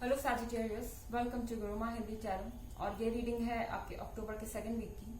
Hello Sagittarius, welcome to Guruma Hindi channel. और ये reading है आपके अक्टूबर के सेकंड वीक की।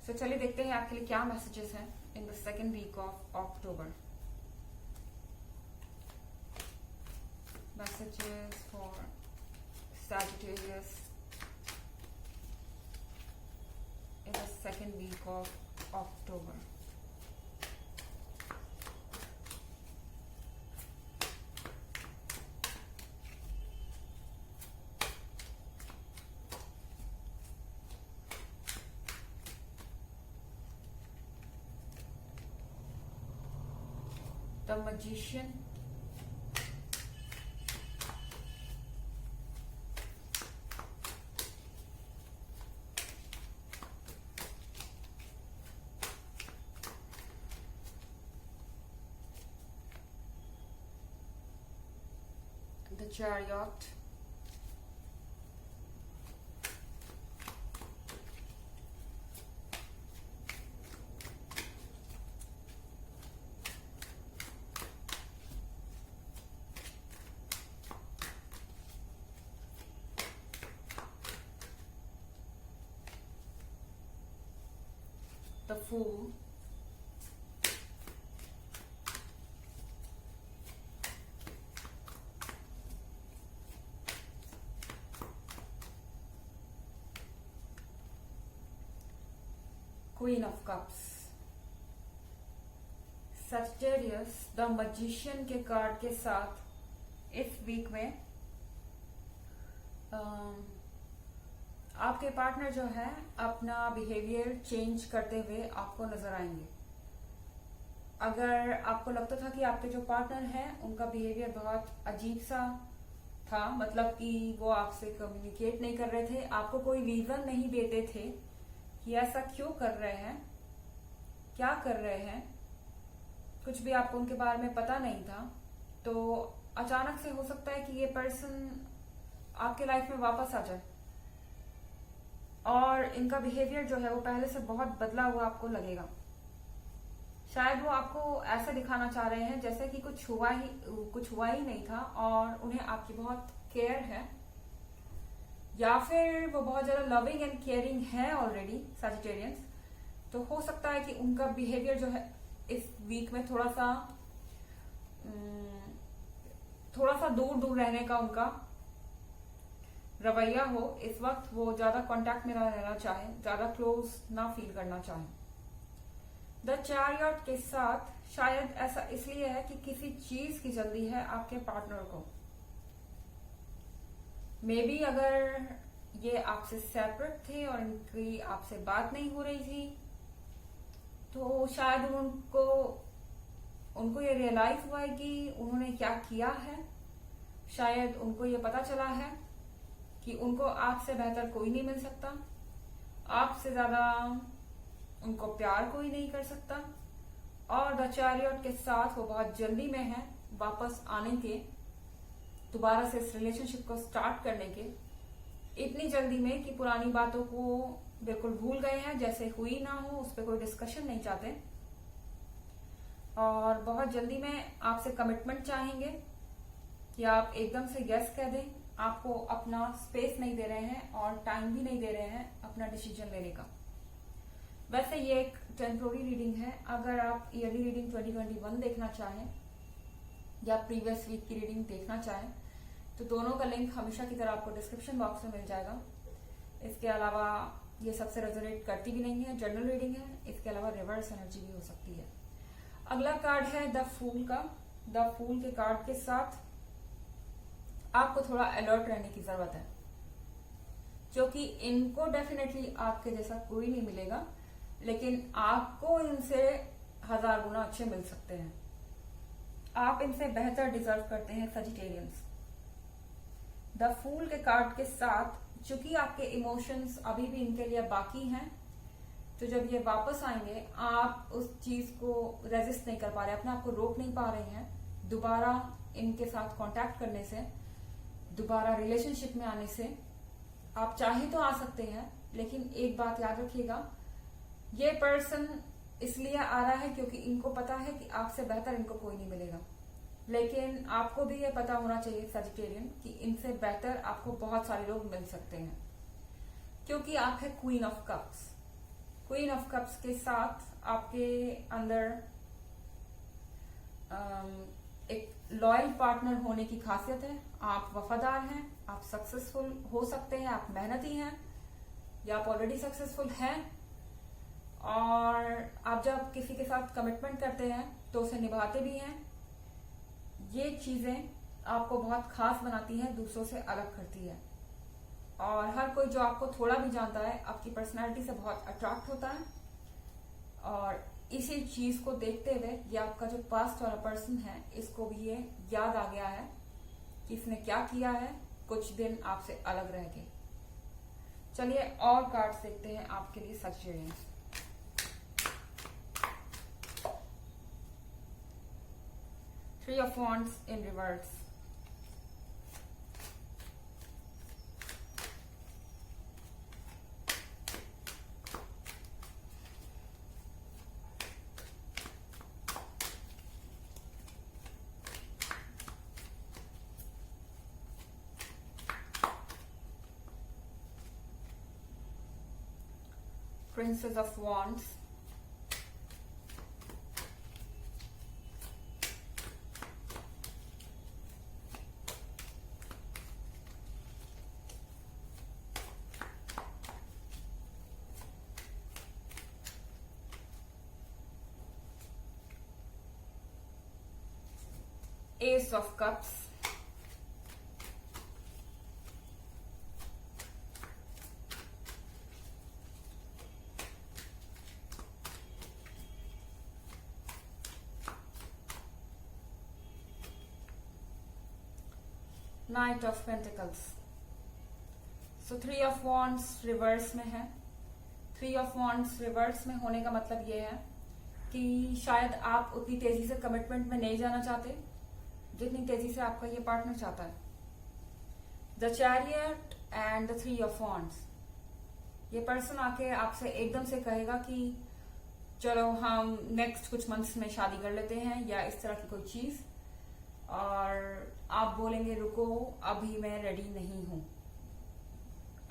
सो चलिए देखते हैं आपके लिए क्या मैसेजेस हैं in the second week of October. Messages for Sagittarius in the second week of October. The Magician, the Chariot, the Fool, Queen of Cups। Sagittarius the magician के कार्ड के साथ इस वीक में आपके पार्टनर जो है अपना बिहेवियर चेंज करते हुए आपको नजर आएंगे। अगर आपको लगता था कि आपके जो पार्टनर हैं उनका बिहेवियर बहुत अजीब सा था, मतलब कि वो आपसे कम्युनिकेट नहीं कर रहे थे, आपको कोई रीजन नहीं देते थे कि ऐसा क्यों कर रहे हैं, क्या कर रहे हैं, कुछ भी आपको उनके बारे में पता नहीं था, तो अचानक से हो सकता है कि ये पर्सन आपके लाइफ में वापस आ जाए और इनका बिहेवियर जो है वो पहले से बहुत बदला हुआ आपको लगेगा। शायद वो आपको ऐसा दिखाना चाह रहे हैं जैसे कि कुछ हुआ ही नहीं था और उन्हें आपकी बहुत केयर है, या फिर वो बहुत ज्यादा लविंग एंड केयरिंग है ऑलरेडी सजिटेरियंस। तो हो सकता है कि उनका बिहेवियर जो है इस वीक में थोड़ा सा दूर दूर रहने का उनका रवैया हो। इस वक्त वो ज्यादा कांटेक्ट में ना रहना चाहे, ज्यादा क्लोज ना फील करना चाहे। द चैरियट के साथ शायद ऐसा इसलिए है कि किसी चीज की जल्दी है आपके पार्टनर को। मे बी अगर ये आपसे सेपरेट थे और इनकी आपसे बात नहीं हो रही थी तो शायद उनको ये रियलाइज हुआ है कि उन्होंने क्या किया है। शायद उनको ये पता चला है कि उनको आपसे बेहतर कोई नहीं मिल सकता, आपसे ज्यादा उनको प्यार कोई नहीं कर सकता, और द चैरियट के साथ वो बहुत जल्दी में है वापस आने के, दोबारा से इस रिलेशनशिप को स्टार्ट करने के, इतनी जल्दी में कि पुरानी बातों को बिल्कुल भूल गए हैं, जैसे हुई ना हो, उस पर कोई डिस्कशन नहीं चाहते, और बहुत जल्दी में आपसे कमिटमेंट चाहेंगे कि आप एकदम से यस कह दें। आपको अपना स्पेस नहीं दे रहे हैं और टाइम भी नहीं दे रहे हैं अपना डिसीजन लेने का। वैसे ये एक टेम्पोररी रीडिंग है। अगर आप ईयरली रीडिंग 2021 देखना चाहें या प्रीवियस वीक की रीडिंग देखना चाहें तो दोनों का लिंक हमेशा की तरह आपको डिस्क्रिप्शन बॉक्स में मिल जाएगा। इसके अलावा ये सबसे रेजोनेट करती भी नहीं है, जनरल रीडिंग है। इसके अलावा रिवर्स एनर्जी भी हो सकती है। अगला कार्ड है द फूल का। द फूल के कार्ड के साथ आपको थोड़ा अलर्ट रहने की जरूरत है, क्योंकि इनको डेफिनेटली आपके जैसा कोई नहीं मिलेगा, लेकिन आपको इनसे 1000 गुना अच्छे मिल सकते हैं। आप इनसे बेहतर डिजर्व करते हैं सजिटेरियंस। द फूल के कार्ड के साथ चूंकि आपके इमोशंस अभी भी इनके लिए बाकी हैं, तो जब ये वापस आएंगे आप उस चीज को रेजिस्ट नहीं कर पा रहे, अपने आप को रोक नहीं पा रहे हैं दोबारा इनके साथ कांटेक्ट करने से, दोबारा रिलेशनशिप में आने से। आप चाहे तो आ सकते हैं, लेकिन एक बात याद रखिएगा, ये पर्सन इसलिए आ रहा है क्योंकि इनको पता है कि आपसे बेहतर इनको कोई नहीं मिलेगा। लेकिन आपको भी ये पता होना चाहिए सजिटेरियन कि इनसे बेटर आपको बहुत सारे लोग मिल सकते हैं, क्योंकि आप है queen of cups. Queen of cups के साथ आपके अंदर एक लॉयल पार्टनर होने की खासियत है। आप वफादार हैं, आप सक्सेसफुल हो सकते हैं, आप मेहनती हैं, या आप ऑलरेडी सक्सेसफुल हैं। और आप जब किसी के साथ कमिटमेंट करते हैं तो उसे निभाते भी हैं। ये चीजें आपको बहुत खास बनाती हैं, दूसरों से अलग करती है। और हर कोई जो आपको थोड़ा भी जानता है आपकी पर्सनालिटी से बहुत अट्रैक्ट होता है। और इसी चीज को देखते हुए ये आपका जो पास्ट वाला पर्सन है, इसको भी ये याद आ गया है कि इसने क्या किया है, कुछ दिन आपसे अलग रह गए। चलिए और कार्ड्स देखते हैं आपके लिए Sagittarians. Three of Wands in reverse. Princess of Wands. Ace of Cups. Knight of Pentacles. So Three of Wands reverse में है। Three of Wands रिवर्स में होने का मतलब ये है कि शायद आप उतनी तेजी से कमिटमेंट में नहीं जाना चाहते जितनी तेजी से आपका ये पार्टनर चाहता है। The chariot and the three of wands. ये पर्सन आके आपसे एकदम से कहेगा कि चलो हम नेक्स्ट कुछ मंथ्स में शादी कर लेते हैं, या इस तरह की कोई चीज, और आप बोलेंगे रुको अभी मैं रेडी नहीं हूं।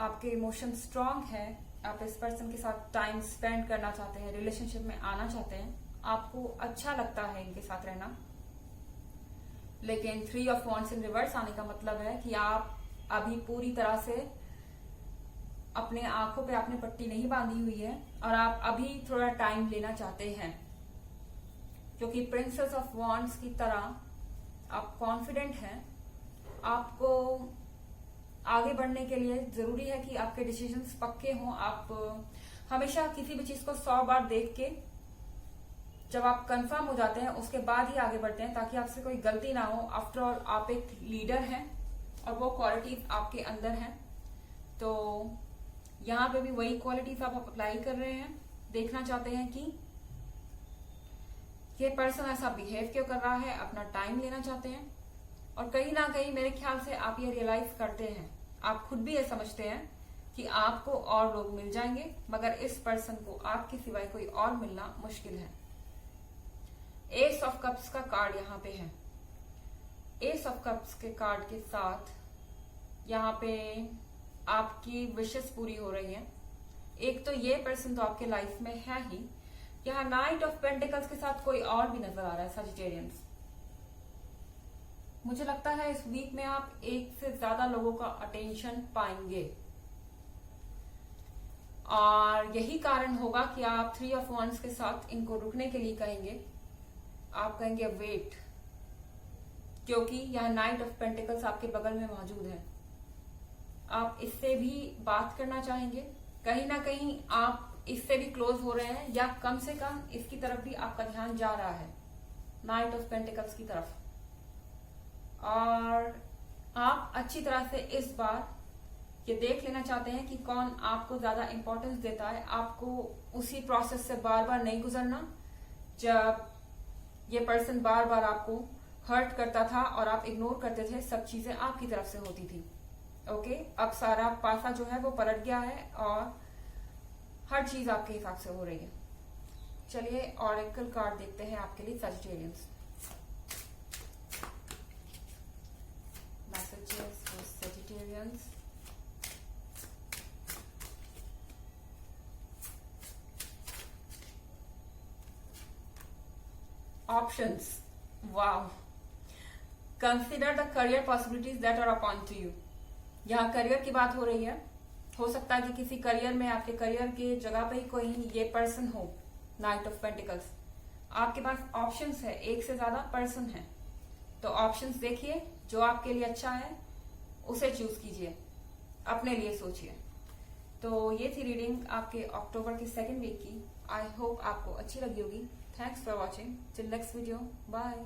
आपके इमोशन स्ट्रांग है, आप इस पर्सन के साथ टाइम स्पेंड करना चाहते हैं, रिलेशनशिप में आना चाहते हैं, आपको अच्छा लगता है इनके साथ रहना। लेकिन three of wands in reverse आने का मतलब है कि आप अभी पूरी तरह से अपने आंखों पे आपने पट्टी नहीं बांधी हुई है और आप अभी थोड़ा टाइम लेना चाहते हैं, क्योंकि प्रिंसेस ऑफ वॉन्ड्स की तरह आप कॉन्फिडेंट हैं। आपको आगे बढ़ने के लिए जरूरी है कि आपके डिसीजंस पक्के हों। आप हमेशा किसी भी चीज को 100 बार देख के जब आप कंफर्म हो जाते हैं उसके बाद ही आगे बढ़ते हैं, ताकि आपसे कोई गलती ना हो। आफ्टर ऑल आप एक लीडर हैं और वो क्वालिटीज आपके अंदर हैं, तो यहाँ पे भी वही क्वालिटीज आप अप्लाई कर रहे हैं। देखना चाहते हैं कि ये पर्सन ऐसा बिहेव क्यों कर रहा है, अपना टाइम लेना चाहते हैं। और कहीं ना कहीं मेरे ख्याल से आप ये रियलाइज करते हैं, आप खुद भी ये समझते हैं कि आपको और लोग मिल जाएंगे, मगर इस पर्सन को आपके सिवाय कोई और मिलना मुश्किल है। एस ऑफ कप्स का कार्ड यहाँ पे है। एस ऑफ कप्स के कार्ड के साथ यहाँ पे आपकी विशेस पूरी हो रही है। एक तो ये पर्सन तो आपके लाइफ में है ही, यहाँ नाइट ऑफ पेंटिकल्स के साथ कोई और भी नजर आ रहा है सजिटेरियंस। मुझे लगता है इस वीक में आप एक से ज्यादा लोगों का अटेंशन पाएंगे, और यही कारण होगा कि आप थ्री ऑफ वॉन्ड्स के साथ इनको रुकने के लिए कहेंगे। आप कहेंगे वेट, क्योंकि यहाँ नाइट ऑफ पेंटिकल्स आपके बगल में मौजूद है। आप इससे भी बात करना चाहेंगे, कहीं ना कहीं आप इससे भी क्लोज हो रहे हैं, या कम से कम इसकी तरफ भी आपका ध्यान जा रहा है, नाइट ऑफ पेंटिकल्स की तरफ। और आप अच्छी तरह से इस बार ये देख लेना चाहते हैं कि कौन आपको ज्यादा इंपॉर्टेंस देता है। आपको उसी प्रोसेस से बार बार नहीं गुजरना जब ये पर्सन बार बार आपको हर्ट करता था और आप इग्नोर करते थे, सब चीजें आपकी तरफ से होती थी। ओके, अब सारा पासा जो है वो पलट गया है और हर चीज आपके हिसाब से हो रही है। चलिए ऑरेकल कार्ड देखते हैं आपके लिए Sagittarians. Options, wow. Consider the career possibilities that are upon to you. यहाँ करियर की बात हो रही है। हो सकता है कि किसी करियर में, आपके करियर की जगह पे ही कोई ये पर्सन हो। नाइट ऑफ पेंटिकल्स, आपके पास ऑप्शंस है, एक से ज्यादा पर्सन है। तो ऑप्शंस देखिए, जो आपके लिए अच्छा है उसे चूज कीजिए, अपने लिए सोचिए। तो ये थी रीडिंग आपके अक्टूबर की सेकेंड वीक की। आई होप आपको अच्छी लगी होगी। Thanks for watching. Till next video, bye.